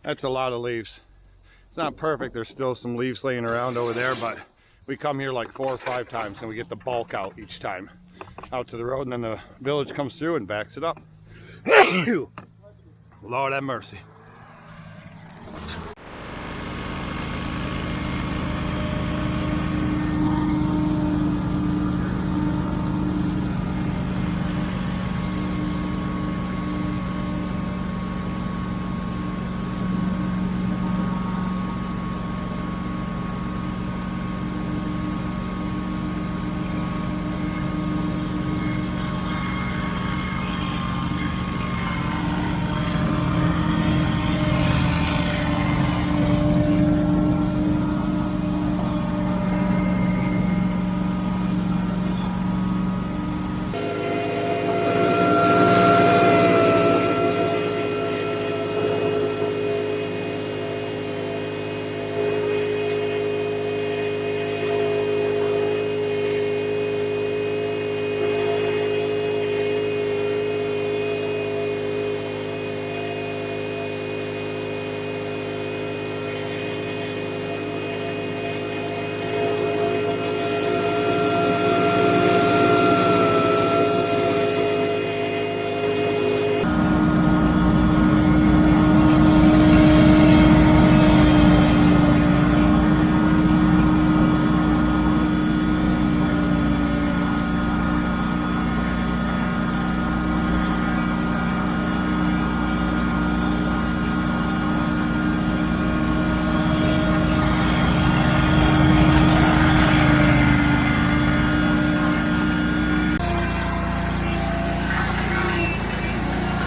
That's a lot of leaves. It's not perfect. There's still some leaves laying around over there, but we come here like 4 or 5 times and we get the bulk out each time. Out to the road, and then the village comes through and backs it up. Lord have mercy.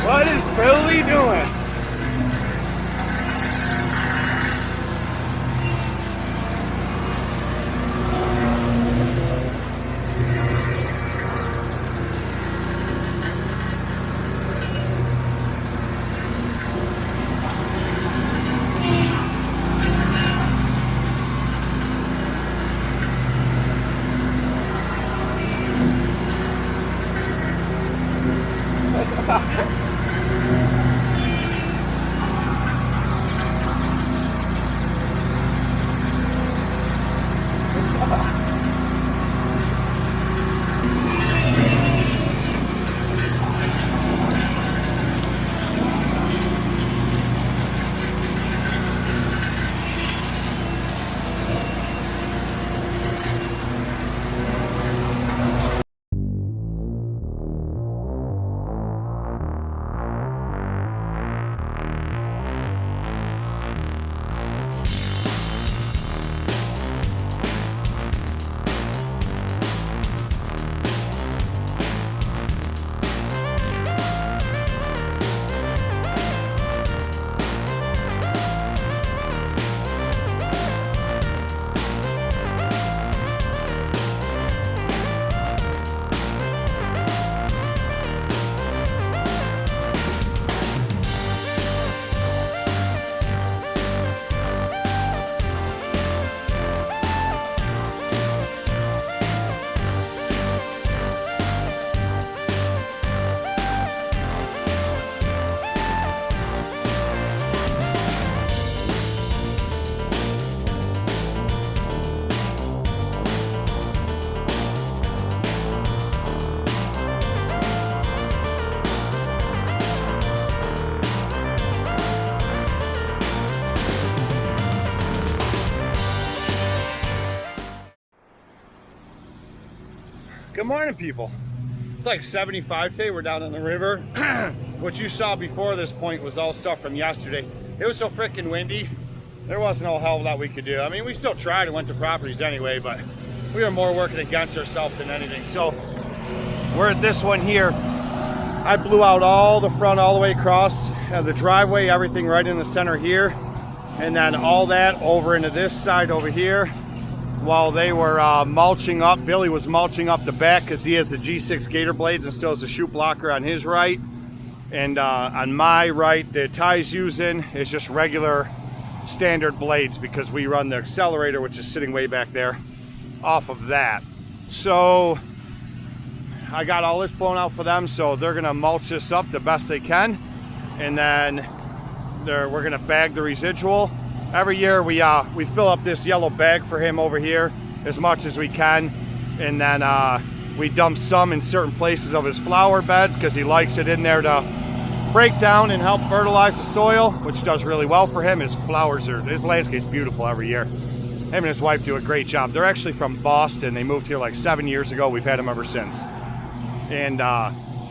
What is Billy doing? Good morning, people. It's like 75 today. We're down in the river. What you saw before this point was all stuff from yesterday. It was so freaking windy. There wasn't a hell of a lot we could do. I mean, we still tried and went to properties anyway, but we were more working against ourselves than anything. So we're at this one here. I blew out all the front all the way across the driveway, everything right in the center here, and then all that over into this side over here. While they were mulching up, Billy was mulching up the back because he has the G6 Gator blades and still has a chute blocker on his right. And on my right, the tie's using is just regular standard blades because we run the accelerator, which is sitting way back there, off of that. So I got all this blown out for them, so they're gonna mulch this up the best they can. And then we're gonna bag the residual. Every year we fill up this yellow bag for him over here as much as we can, and then we dump some in certain places of his flower beds because he likes it in there to break down and help fertilize the soil, which does really well for him. His landscape's beautiful every year. Him and his wife do a great job. They're actually from Boston. They moved here like 7 years ago. We've had them ever since. And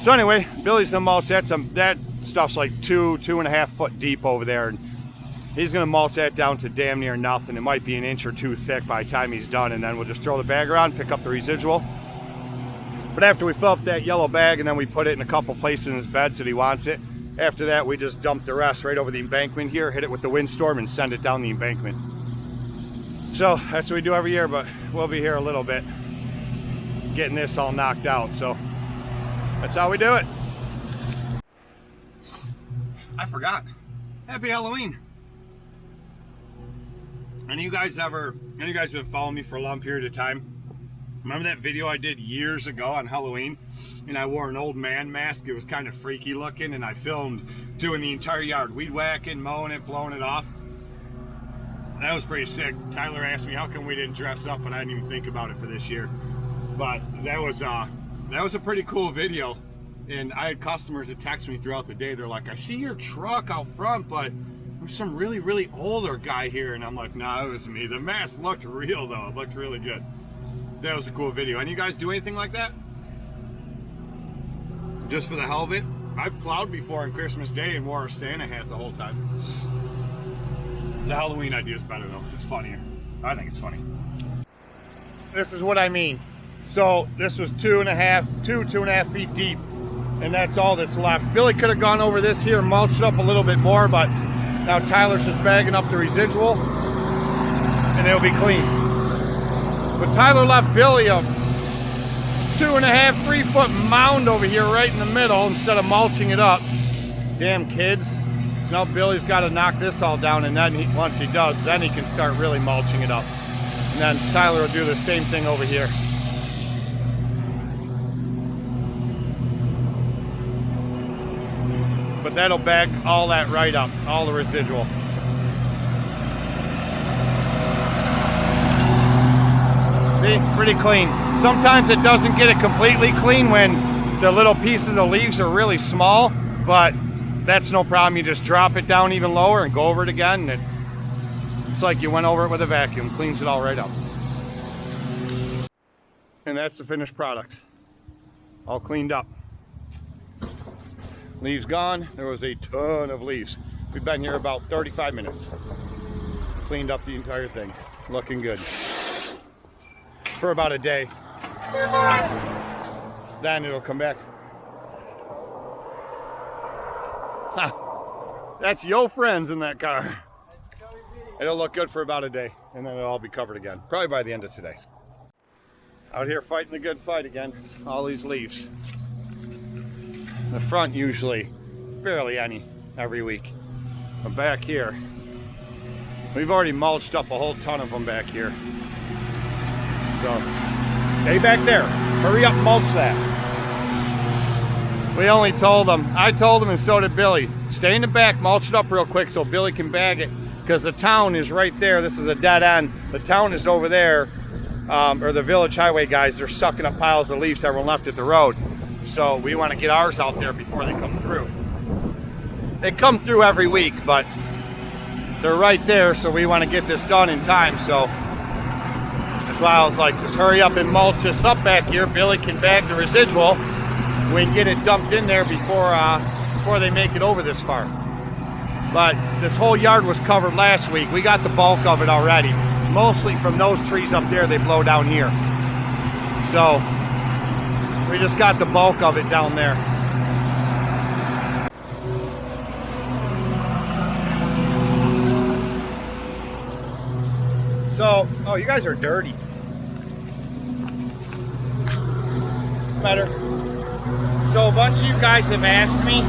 so anyway, Billy's gonna mulch that. That stuff's like 2.5 foot deep over there. And he's gonna mulch that down to damn near nothing. It might be an inch or two thick by the time he's done. And then we'll just throw the bag around, pick up the residual. But after we fill up that yellow bag and then we put it in a couple places in his beds that he wants it, after that we just dump the rest right over the embankment here, hit it with the windstorm and send it down the embankment. So that's what we do every year, but we'll be here a little bit getting this all knocked out. So that's how we do it. I forgot. Happy Halloween. Any of you guys been following me for a long period of time? Remember that video I did years ago on Halloween? And I wore an old man mask. It was kind of freaky looking, and I filmed doing the entire yard, weed whacking, mowing it, blowing it off. That was pretty sick. Tyler asked me how come we didn't dress up, and I didn't even think about it for this year. But that was a pretty cool video. And I had customers that text me throughout the day. They're like, I see your truck out front, but there's some really, really older guy here. And I'm like, nah, it was me. The mask looked real though. It looked really good. That was a cool video. Any of you guys do anything like that? Just for the hell of it? I've plowed before on Christmas Day and wore a Santa hat the whole time. The Halloween idea is better though. It's funnier. I think it's funny. This is what I mean. So this was 2.5 feet deep, and that's all that's left. Billy could have gone over this here and mulched up a little bit more, but now Tyler's just bagging up the residual and it'll be clean. But Tyler left Billy a 2.5, 3 foot mound over here right in the middle instead of mulching it up. Damn kids. Now Billy's got to knock this all down, and then once he does, then he can start really mulching it up. And then Tyler will do the same thing over here. But that'll bag all that right up, all the residual. See, pretty clean. Sometimes it doesn't get it completely clean when the little pieces of leaves are really small, but that's no problem. You just drop it down even lower and go over it again. And it's like you went over it with a vacuum, cleans it all right up. And that's the finished product. All cleaned up. Leaves gone. There was a ton of leaves. We've been here about 35 minutes. Cleaned up the entire thing. Looking good. For about a day. Then it'll come back. That's yo friends in that car. It'll look good for about a day, and then it'll all be covered again. Probably by the end of today. Out here fighting the good fight again. All these leaves. The front usually barely any every week. But back here, we've already mulched up a whole ton of them back here. So stay back there. Hurry up, mulch that. We only told them, I told them and so did Billy, stay in the back, mulch it up real quick so Billy can bag it, because the town is right there. This is a dead end. The town is over there, or the village highway guys, they're sucking up piles of leaves everyone left at the road. So we want to get ours out there before they come through. They come through every week, but they're right there, so we want to get this done in time. So that's why I was like, just hurry up and mulch this up back here. Billy can bag the residual. We can get it dumped in there before they make it over this far. But this whole yard was covered last week. We got the bulk of it already. Mostly from those trees up there, they blow down here. So we just got the bulk of it down there. So, oh, you guys are dirty. Better. So a bunch of you guys have asked me,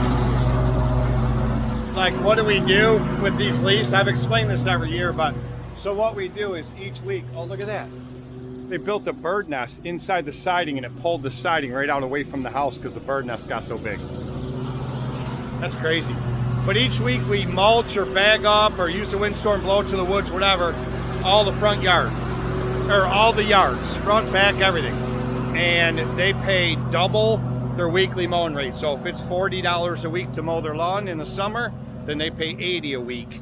like, what do we do with these leaves? I've explained this every year, but so what we do is each week, oh, look at that. They built a bird nest inside the siding, and it pulled the siding right out away from the house because the bird nest got so big. That's crazy. But each week we mulch or bag up or use the windstorm blow to the woods, whatever, all the front yards, or all the yards, front, back, everything. And they pay double their weekly mowing rate. So if it's $40 a week to mow their lawn in the summer, then they pay $80 a week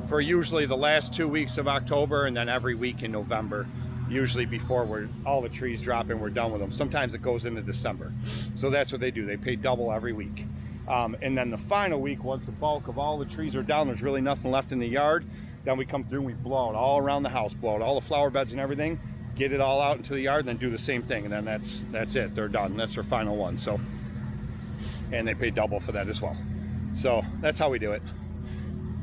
for usually the last 2 weeks of October, and then every week in November, usually before all the trees drop and we're done with them. Sometimes it goes into December. So that's what they do. They pay double every week. And then the final week, once the bulk of all the trees are down, there's really nothing left in the yard, then we come through and we blow it all around the house, blow it all the flower beds and everything, get it all out into the yard, and then do the same thing. And then that's it. They're done. That's their final one. So, and they pay double for that as well. So that's how we do it.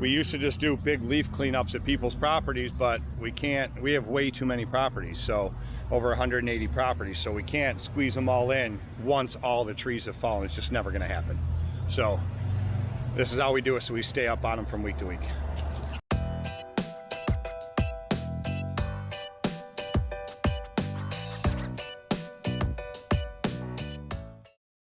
We used to just do big leaf cleanups at people's properties, but we can't. We have way too many properties, so over 180 properties, so we can't squeeze them all in once all the trees have fallen. It's just never going to happen. So this is how we do it, so we stay up on them from week to week.